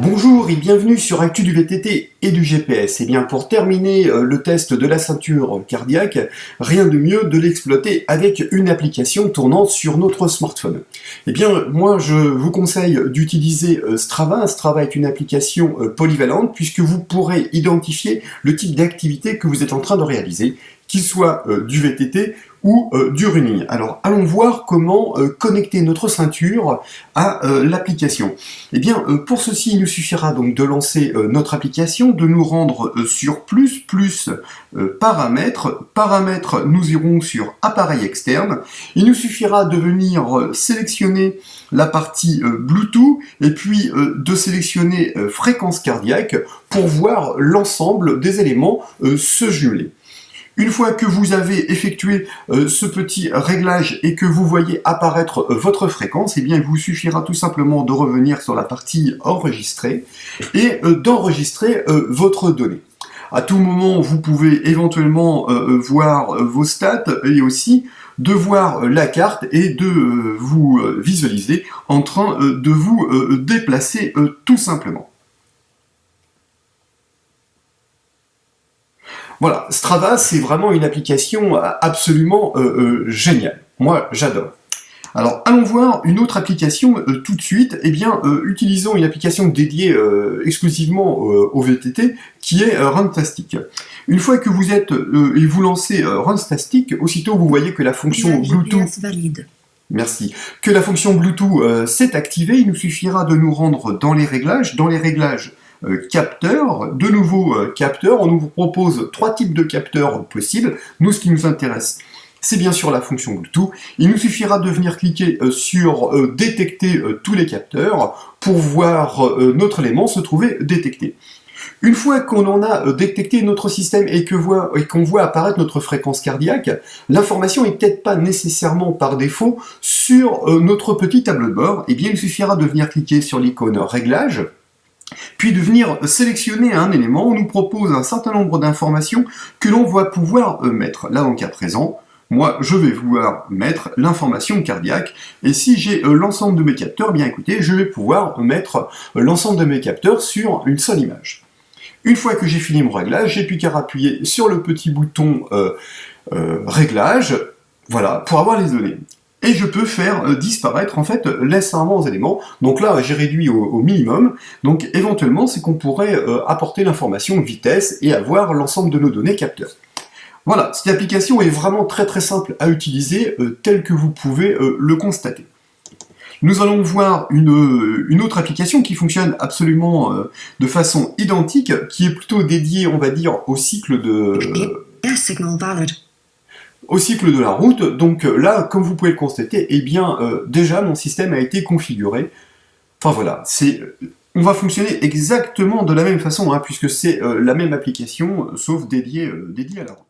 Bonjour et bienvenue sur Actu du VTT et du GPS. Et bien pour terminer le test de la ceinture cardiaque, rien de mieux de l'exploiter avec une application tournant sur notre smartphone. Et bien moi je vous conseille d'utiliser Strava. Strava est une application polyvalente puisque vous pourrez identifier le type d'activité que vous êtes en train de réaliser, qu'il soit du VTT ou du running. Alors allons voir comment connecter notre ceinture à l'application. Et bien pour ceci il nous suffira donc de lancer notre application, de nous rendre sur plus paramètres. Paramètres, nous irons sur appareil externe. Il nous suffira de venir sélectionner la partie Bluetooth et puis de sélectionner fréquence cardiaque pour voir l'ensemble des éléments se jumeler. Une fois que vous avez effectué ce petit réglage et que vous voyez apparaître votre fréquence, eh bien il vous suffira tout simplement de revenir sur la partie enregistrer et d'enregistrer votre donnée. À tout moment, vous pouvez éventuellement voir vos stats et aussi de voir la carte et de vous visualiser en train de vous déplacer tout simplement. Voilà, Strava, c'est vraiment une application absolument géniale. Moi, j'adore. Alors, allons voir une autre application tout de suite. Eh bien, utilisons une application dédiée exclusivement au VTT, qui est Runtastic. Une fois que vous êtes et vous lancez Runtastic, aussitôt vous voyez que la fonction Bluetooth... Merci. Que la fonction Bluetooth s'est activée, il nous suffira de nous rendre dans les réglages. Dans les réglages, capteurs, de nouveaux capteurs. On nous propose 3 types de capteurs possibles. Nous, ce qui nous intéresse, c'est bien sûr la fonction Bluetooth. Il nous suffira de venir cliquer sur détecter tous les capteurs pour voir notre élément se trouver détecté. Une fois qu'on en a détecté notre système et qu'on voit apparaître notre fréquence cardiaque, l'information n'est peut-être pas nécessairement par défaut sur notre petit tableau de bord. Et bien, il suffira de venir cliquer sur l'icône Réglages, puis de venir sélectionner un élément. On nous propose un certain nombre d'informations que l'on va pouvoir mettre. Là, dans le cas présent, moi, je vais vouloir mettre l'information cardiaque, et si j'ai l'ensemble de mes capteurs, bien écoutez, je vais pouvoir mettre l'ensemble de mes capteurs sur une seule image. Une fois que j'ai fini mon réglage, j'ai plus qu'à appuyer sur le petit bouton réglage, voilà, pour avoir les données. Et je peux faire disparaître en fait les différents éléments. Donc là, j'ai réduit au minimum. Donc éventuellement, c'est qu'on pourrait apporter l'information vitesse et avoir l'ensemble de nos données capteurs. Voilà, cette application est vraiment très simple à utiliser, tel que vous pouvez le constater. Nous allons voir une autre application qui fonctionne absolument de façon identique, qui est plutôt dédiée, on va dire, au cycle de la route. Donc là, comme vous pouvez le constater, eh bien, déjà, mon système a été configuré. Enfin voilà, on va fonctionner exactement de la même façon, hein, puisque c'est la même application, sauf dédiée à la route.